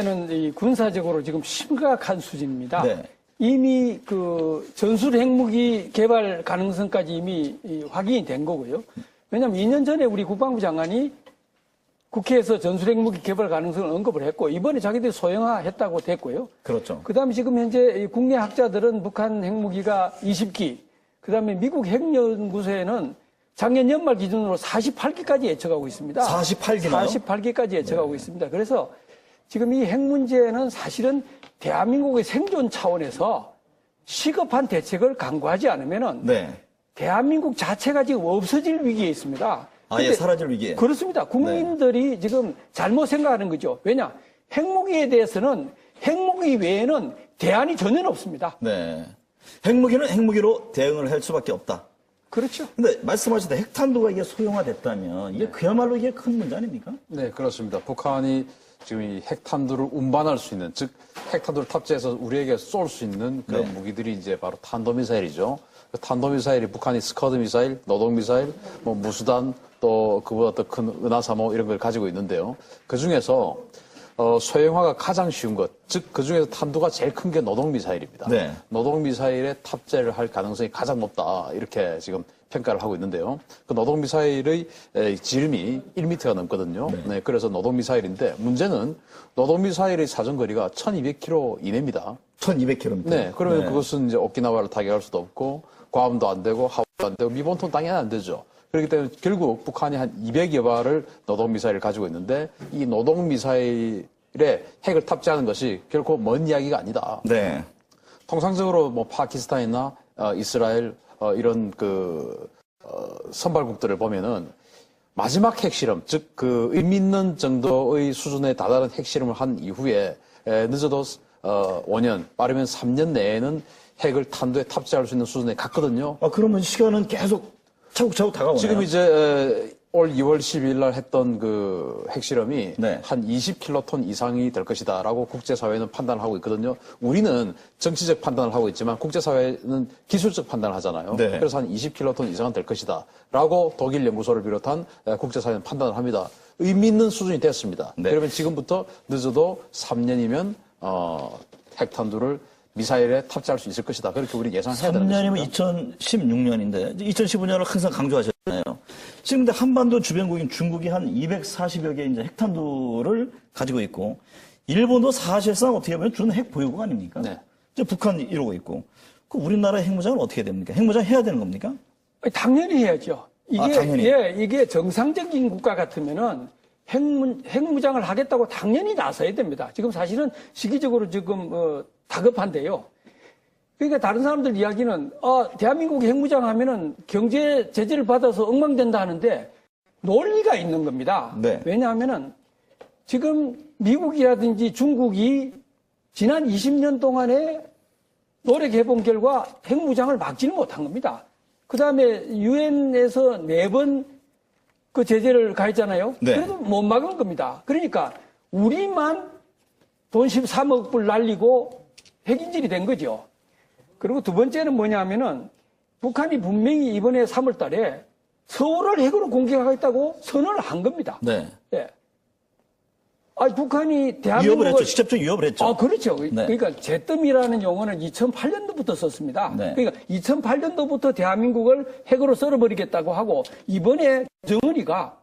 는 이 군사적으로 지금 심각한 수준입니다. 네. 이미 그 전술 핵무기 개발 가능성까지 이미 확인이 된 거고요. 왜냐하면 2년 전에 우리 국방부 장관이 국회에서 전술 핵무기 개발 가능성을 언급을 했고 이번에 자기들이 소형화했다고 됐고요. 그렇죠. 그다음에 지금 현재 국내 학자들은 북한 핵무기가 20기, 그다음에 미국 핵연구소에는 작년 연말 기준으로 48기까지 예측하고 있습니다. 48기나요? 48기까지 예측하고 있습니다. 그래서 지금 이 핵 문제는 사실은 대한민국의 생존 차원에서 시급한 대책을 강구하지 않으면은 네. 대한민국 자체가 지금 없어질 위기에 있습니다. 아예 사라질 위기에. 그렇습니다. 국민들이 지금 잘못 생각하는 거죠. 왜냐? 핵무기에 대해서는 핵무기 외에는 대안이 전혀 없습니다. 네. 핵무기는 핵무기로 대응을 할 수밖에 없다. 그렇죠. 근데 말씀하신 대로 핵탄두가 이게 소형화됐다면 이게 그야말로 이게 큰 문제 아닙니까? 네, 그렇습니다. 북한이 지금 이 핵탄두를 운반할 수 있는, 즉 핵탄두를 탑재해서 우리에게 쏠 수 있는 그런 네. 무기들이 이제 바로 탄도미사일이죠. 그 탄도미사일이 북한이 스커드 미사일, 노동미사일, 뭐 무수단, 또 그보다 더 큰 은하삼호 이런 걸 가지고 있는데요. 그 중에서 소형화가 가장 쉬운 것, 즉 그 중에서 탄두가 제일 큰 게 노동미사일입니다. 네. 노동미사일에 탑재를 할 가능성이 가장 높다 이렇게 지금 평가를 하고 있는데요. 그 노동미사일의 지름이 1m가 넘거든요. 네, 그래서 노동미사일인데 문제는 노동미사일의 사정거리가 1200km 이내입니다. 1200km. 네, 그러면 그것은 이제 오키나와를 타격할 수도 없고 핵도 안 되고 하와이도 안 되고 미본토는 당연히 안 되죠. 그렇기 때문에 결국 북한이 한 200여 발을 노동미사일을 가지고 있는데 이 노동미사일에 핵을 탑재하는 것이 결코 먼 이야기가 아니다. 네. 통상적으로 뭐 파키스탄이나 이스라엘 이런 선발국들을 보면은 마지막 핵실험, 즉 그 의미 있는 정도의 수준에 다다른 핵실험을 한 이후에 늦어도 5년, 빠르면 3년 내에는 핵을 탄두에 탑재할 수 있는 수준에 갔거든요. 아, 그러면 시간은 계속 차곡차곡 다가오네요. 지금 이제 올 2월 12일 날 했던 그 핵실험이 네. 한 20킬로톤 이상이 될 것이다라고 국제사회는 판단을 하고 있거든요. 우리는 정치적 판단을 하고 있지만 국제사회는 기술적 판단을 하잖아요. 네. 그래서 한 20킬로톤 이상은 될 것이다라고 독일 연구소를 비롯한 국제사회는 판단을 합니다. 의미 있는 수준이 됐습니다. 네. 그러면 지금부터 늦어도 3년이면 핵탄두를 미사일에 탑재할 수 있을 것이다. 그렇게 우리 예상해야 되는 것입니다. 3년이면 2016년인데 2015년을 항상 강조하셨잖아요. 지금 근데 한반도 주변국인 중국이 한 240여 개의 이제 핵탄두를 가지고 있고 일본도 사실상 어떻게 보면 준 핵 보유국 아닙니까? 네. 이제 북한이 이러고 있고 그 우리나라 핵무장은 어떻게 됩니까? 핵무장 해야 되는 겁니까? 당연히 해야죠. 이게, 당연히. 이게 정상적인 국가 같으면은 핵무장을 하겠다고 당연히 나서야 됩니다. 지금 사실은 시기적으로 지금 다급한데요. 그러니까 다른 사람들 이야기는 대한민국이 핵무장하면은 경제 제재를 받아서 엉망된다 하는데 논리가 있는 겁니다. 네. 왜냐하면은 지금 미국이라든지 중국이 지난 20년 동안에 노력 해본 결과 핵무장을 막지는 못한 겁니다. 그 다음에 유엔에서 4번 그 제재를 가했잖아요. 네. 그래도 못 막은 겁니다. 그러니까 우리만 돈 13억 불 날리고 핵인질이 된 거죠. 그리고 두 번째는 뭐냐면은 북한이 분명히 이번에 3월 달에 서울을 핵으로 공격하겠다고 선언을 한 겁니다. 네. 예. 북한이 위협을 대한민국을 했죠. 직접적 위협을 했죠. 그렇죠. 네. 그러니까 제뜸이라는 용어는 2008년도부터 썼습니다. 네. 그러니까 2008년도부터 대한민국을 핵으로 썰어버리겠다고 하고 이번에 정은이가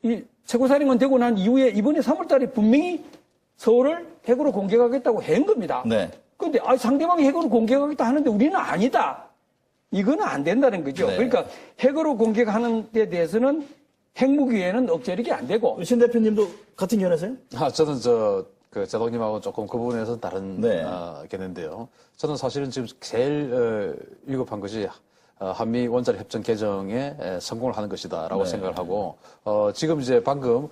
이 최고사령관 되고 난 이후에 이번에 3월달에 분명히 서울을 핵으로 공격하겠다고 한 겁니다. 네. 그런데 상대방이 핵으로 공격하겠다 하는데 우리는 아니다. 이거는 안 된다는 거죠. 네. 그러니까 핵으로 공격하는 데 대해서는 핵무기에는 억제력이 안 되고. 신 대표님도 같은 견해세요? 저는 제동님하고 조금 그 부분에서 다른 네. 견해인데요. 저는 사실은 지금 제일 위급한 것이 한미 원자력 협정 개정에 성공을 하는 것이다라고 네. 생각을 하고 지금 이제 방금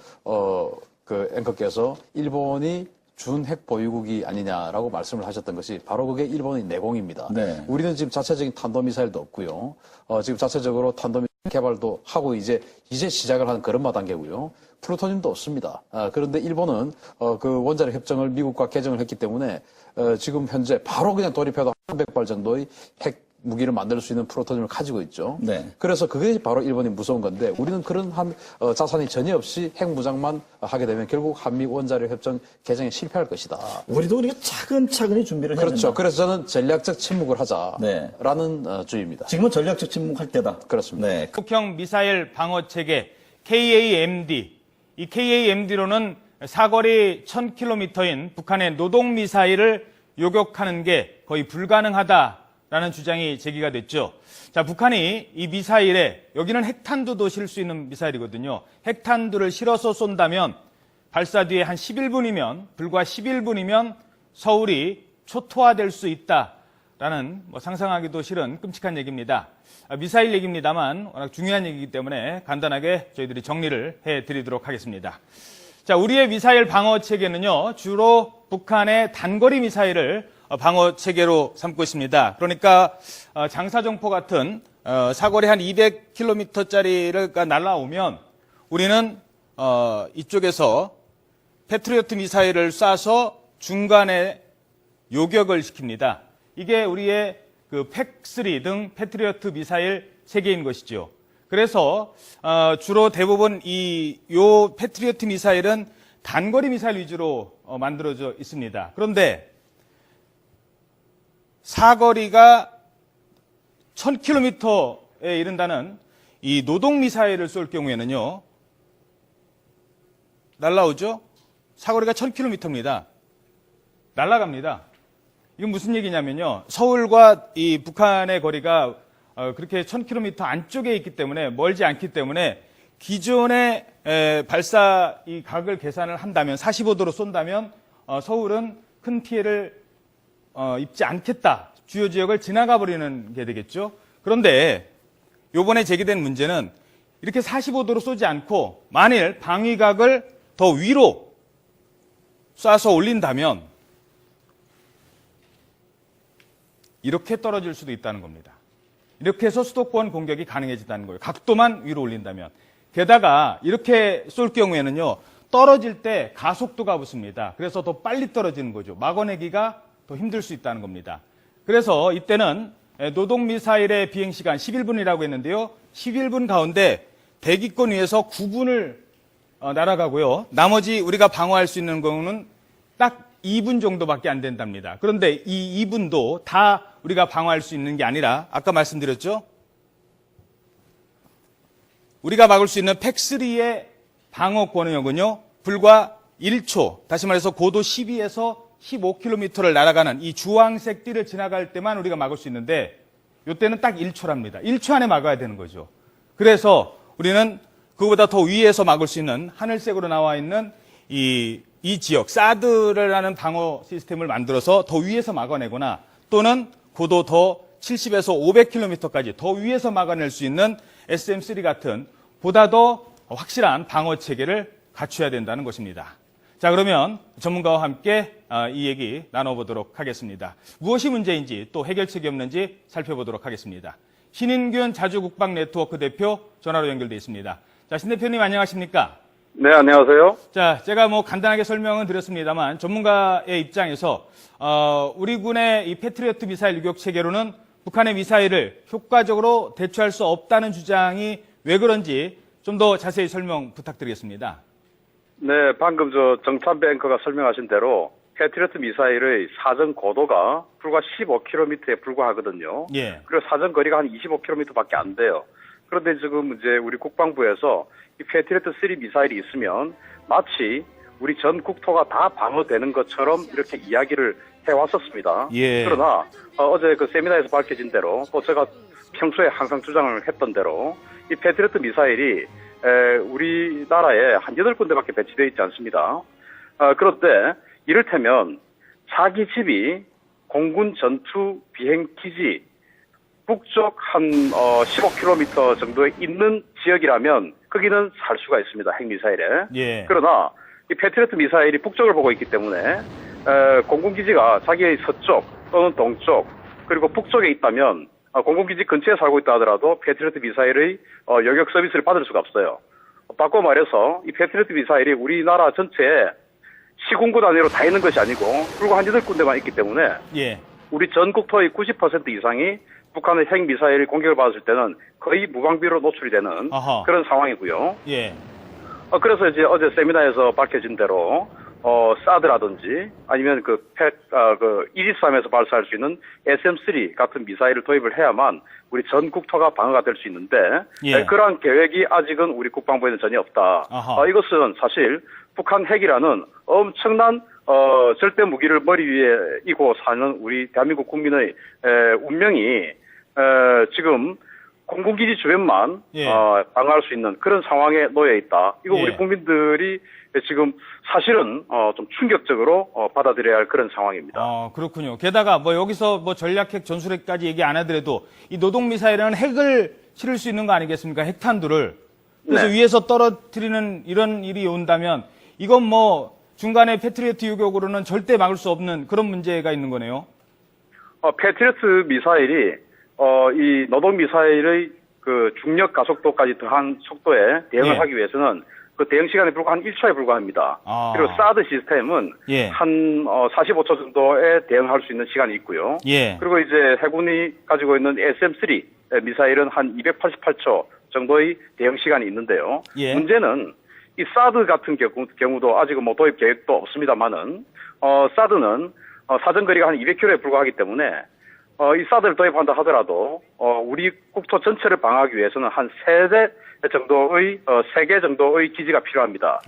그 앵커께서 일본이 준핵 보유국이 아니냐라고 말씀을 하셨던 것이 바로 그게 일본의 내공입니다. 네. 우리는 지금 자체적인 탄도미사일도 없고요. 지금 자체적으로 탄도미사일 개발도 하고 이제 시작을 하는 그런 단계고요. 플루토늄도 없습니다. 그런데 일본은 그 원자력 협정을 미국과 개정을 했기 때문에 지금 현재 바로 그냥 돌입해도 300발 정도의 핵 무기를 만들 수 있는 프로토즘을 가지고 있죠. 네. 그래서 그게 바로 일본이 무서운 건데 우리는 그런 자산이 전혀 없이 핵무장만 하게 되면 결국 한미 원자력 협정 개정에 실패할 것이다. 우리도 그렇게 차근차근히 준비를 해야 그렇죠. 된다. 그래서 저는 전략적 침묵을 네. 하자라는 주의입니다. 지금은 전략적 침묵할 때다. 그렇습니다. 네. 북형 미사일 방어 체계 KAMD. 이 KAMD로는 사거리 1000km인 북한의 노동 미사일을 요격하는 게 거의 불가능하다라는 주장이 제기가 됐죠. 자, 북한이 이 미사일에 여기는 핵탄두도 실 수 있는 미사일이거든요. 핵탄두를 실어서 쏜다면 발사 뒤에 한 11분이면 불과 11분이면 서울이 초토화될 수 있다라는 상상하기도 싫은 끔찍한 얘기입니다. 미사일 얘기입니다만 워낙 중요한 얘기이기 때문에 간단하게 저희들이 정리를 해드리도록 하겠습니다. 자, 우리의 미사일 방어 체계는요, 주로 북한의 단거리 미사일을 방어 체계로 삼고 있습니다. 그러니까 장사정포 같은 사거리 한 200km짜리가 날아오면 우리는 이쪽에서 패트리어트 미사일을 쏴서 중간에 요격을 시킵니다. 이게 우리의 그 팩3 등 패트리어트 미사일 체계인 것이죠. 그래서 주로 대부분 요 패트리어트 미사일은 단거리 미사일 위주로 만들어져 있습니다. 그런데 사거리가 1000km에 이른다는 이 노동 미사일을 쏠 경우에는요, 날라오죠? 사거리가 1000km입니다. 날아갑니다. 이건 무슨 얘기냐면요, 서울과 이 북한의 거리가 그렇게 1000km 안쪽에 있기 때문에, 멀지 않기 때문에 기존의 발사 이 각을 계산을 한다면 45도로 쏜다면 서울은 큰 피해를 입지 않겠다. 주요 지역을 지나가 버리는 게 되겠죠. 그런데 요번에 제기된 문제는 이렇게 45도로 쏘지 않고 만일 방위각을 더 위로 쏴서 올린다면 이렇게 떨어질 수도 있다는 겁니다. 이렇게 해서 수도권 공격이 가능해진다는 거예요. 각도만 위로 올린다면. 게다가 이렇게 쏠 경우에는요, 떨어질 때 가속도가 붙습니다. 그래서 더 빨리 떨어지는 거죠. 막아내기가 더 힘들 수 있다는 겁니다. 그래서 이때는 노동미사일의 비행시간 11분이라고 했는데요. 11분 가운데 대기권 위에서 9분을 날아가고요. 나머지 우리가 방어할 수 있는 경우는 딱 2분 정도밖에 안 된답니다. 그런데 이 2분도 다 우리가 방어할 수 있는 게 아니라 아까 말씀드렸죠? 우리가 막을 수 있는 팩3의 방어 권역은요, 불과 1초, 다시 말해서 고도 12에서 15km를 날아가는 이 주황색 띠를 지나갈 때만 우리가 막을 수 있는데, 이때는 딱 1초랍니다. 1초 안에 막아야 되는 거죠. 그래서 우리는 그보다 더 위에서 막을 수 있는 하늘색으로 나와 있는 이 지역, 사드라는 방어 시스템을 만들어서 더 위에서 막아내거나 또는 고도 더 70에서 500km까지 더 위에서 막아낼 수 있는 SM3 같은 보다 더 확실한 방어 체계를 갖춰야 된다는 것입니다. 자, 그러면 전문가와 함께 이 얘기 나눠보도록 하겠습니다. 무엇이 문제인지 또 해결책이 없는지 살펴보도록 하겠습니다. 신인균 자주국방네트워크 대표 전화로 연결돼 있습니다. 자, 신 대표님 안녕하십니까? 네, 안녕하세요. 자, 제가 간단하게 설명은 드렸습니다만 전문가의 입장에서 우리 군의 이 패트리어트 미사일 유격 체계로는 북한의 미사일을 효과적으로 대처할 수 없다는 주장이 왜 그런지 좀 더 자세히 설명 부탁드리겠습니다. 네, 방금 정찬배 앵커가 설명하신 대로 패트리어트 미사일의 사정 고도가 불과 15km에 불과하거든요. 예. 그리고 사정 거리가 한 25km밖에 안 돼요. 그런데 지금 이제 우리 국방부에서 이 패트리어트 3 미사일이 있으면 마치 우리 전 국토가 다 방어되는 것처럼 이렇게 이야기를 해왔었습니다. 예. 그러나 어제 그 세미나에서 밝혀진 대로 또 제가 평소에 항상 주장을 했던 대로 이 패트리어트 미사일이 우리나라에 한 8군데밖에 배치되어 있지 않습니다. 그런데 이를테면 자기 집이 공군 전투 비행기지 북쪽 한 15km 정도에 있는 지역이라면 거기는 살 수가 있습니다. 핵미사일에. 예. 그러나 이 패트리어트 미사일이 북쪽을 보고 있기 때문에 공군기지가 자기의 서쪽 또는 동쪽 그리고 북쪽에 있다면 공군기지 근처에 살고 있다 하더라도 패트리어트 미사일의 요격 서비스를 받을 수가 없어요. 바꿔 말해서 이 패트리어트 미사일이 우리나라 전체에 시군구 단위로 다 있는 것이 아니고 불과 한 8군데만 있기 때문에 예. 우리 전 국토의 90% 이상이 북한의 핵 미사일 공격을 받았을 때는 거의 무방비로 노출이 되는 아하. 그런 상황이고요. 예. 그래서 이제 어제 세미나에서 밝혀진 대로 사드라든지 아니면 그 123에서 발사할 수 있는 SM-3 같은 미사일을 도입을 해야만 우리 전 국토가 방어가 될 수 있는데 예. 그러한 계획이 아직은 우리 국방부에는 전혀 없다. 아하. 이것은 사실 북한 핵이라는 엄청난 절대 무기를 머리 위에 이고 사는 우리 대한민국 국민의 운명이 지금 공군기지 주변만 예. 방어할 수 있는 그런 상황에 놓여 있다. 이거 예. 우리 국민들이 지금 사실은 좀 충격적으로 받아들여야 할 그런 상황입니다. 그렇군요. 게다가 뭐 여기서 뭐 전략핵, 전술핵까지 얘기 안 하더라도 이 노동미사일은 핵을 실을 수 있는 거 아니겠습니까? 핵탄두를. 그래서 네. 위에서 떨어뜨리는 이런 일이 온다면 이건 뭐 중간에 패트리어트 유격으로는 절대 막을 수 없는 그런 문제가 있는 거네요. 패트리어트 미사일이 이 노동 미사일의 그 중력 가속도까지 더한 속도에 대응을 예. 하기 위해서는 그 대응 시간이 불과 한 1초에 불과합니다. 그리고 사드 시스템은 예. 한 45초 정도에 대응할 수 있는 시간이 있고요. 예. 그리고 이제 해군이 가지고 있는 SM-3 미사일은 한 288초 정도의 대응 시간이 있는데요. 예. 문제는 이 사드 같은 경우도 아직은 뭐 도입 계획도 없습니다만은 사드는 사정거리가 한 200km에 불과하기 때문에 이 사드를 도입한다 하더라도 우리 국토 전체를 방어하기 위해서는 한 3개 정도의 기지가 필요합니다.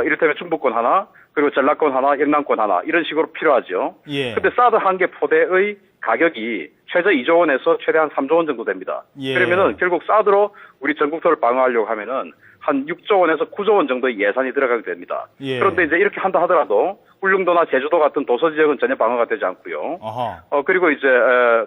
이를테면 충북권 하나, 그리고 전라권 하나, 영남권 하나 이런 식으로 필요하죠. 예. 근데 사드 한 개 포대의 가격이 최저 2조 원에서 최대한 3조 원 정도 됩니다. 예. 그러면은 결국 사드로 우리 전 국토를 방어하려고 하면은 한 6조 원에서 9조 원 정도의 예산이 들어가게 됩니다. 예. 그런데 이제 이렇게 한다 하더라도 울릉도나 제주도 같은 도서 지역은 전혀 방어가 되지 않고요. 그리고 이제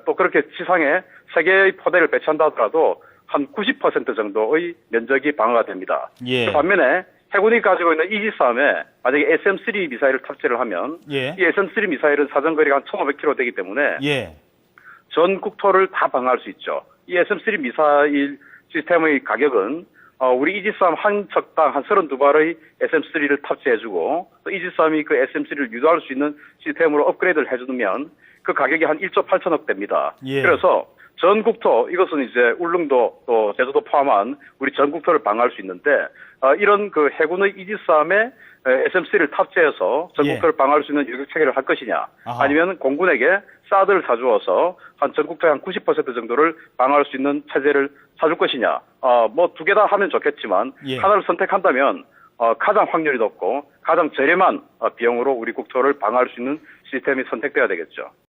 또 그렇게 지상에 3개의 포대를 배치한다 하더라도 한 90% 정도의 면적이 방어가 됩니다. 예. 그 반면에 해군이 가지고 있는 이지스함에 만약에 SM-3 미사일을 탑재를 하면 예. 이 SM-3 미사일은 사정거리가 한 1,500km 되기 때문에 예. 전 국토를 다 방어할 수 있죠. 이 SM-3 미사일 시스템의 가격은 우리 이지스함 한 척당 한 32발의 SM-3를 탑재해주고 또 이지스함이 그 SM-3를 유도할 수 있는 시스템으로 업그레이드를 해주면 그 가격이 한 1조 8천억 됩니다. 예. 그래서 전 국토 이것은 이제 울릉도 또 제주도 포함한 우리 전 국토를 방어할 수 있는데 이런 그 해군의 이지스함에 SM-3를 탑재해서 전 예. 국토를 방어할 수 있는 유격 체계를 할 것이냐 아하. 아니면 공군에게 사드를 사주어서 한 전 국토의 한 90% 정도를 방어할 수 있는 체제를 사줄 것이냐 뭐 두 개 다 하면 좋겠지만 예. 하나를 선택한다면 가장 확률이 높고 가장 저렴한 비용으로 우리 국토를 방어할 수 있는 시스템이 선택돼야 되겠죠.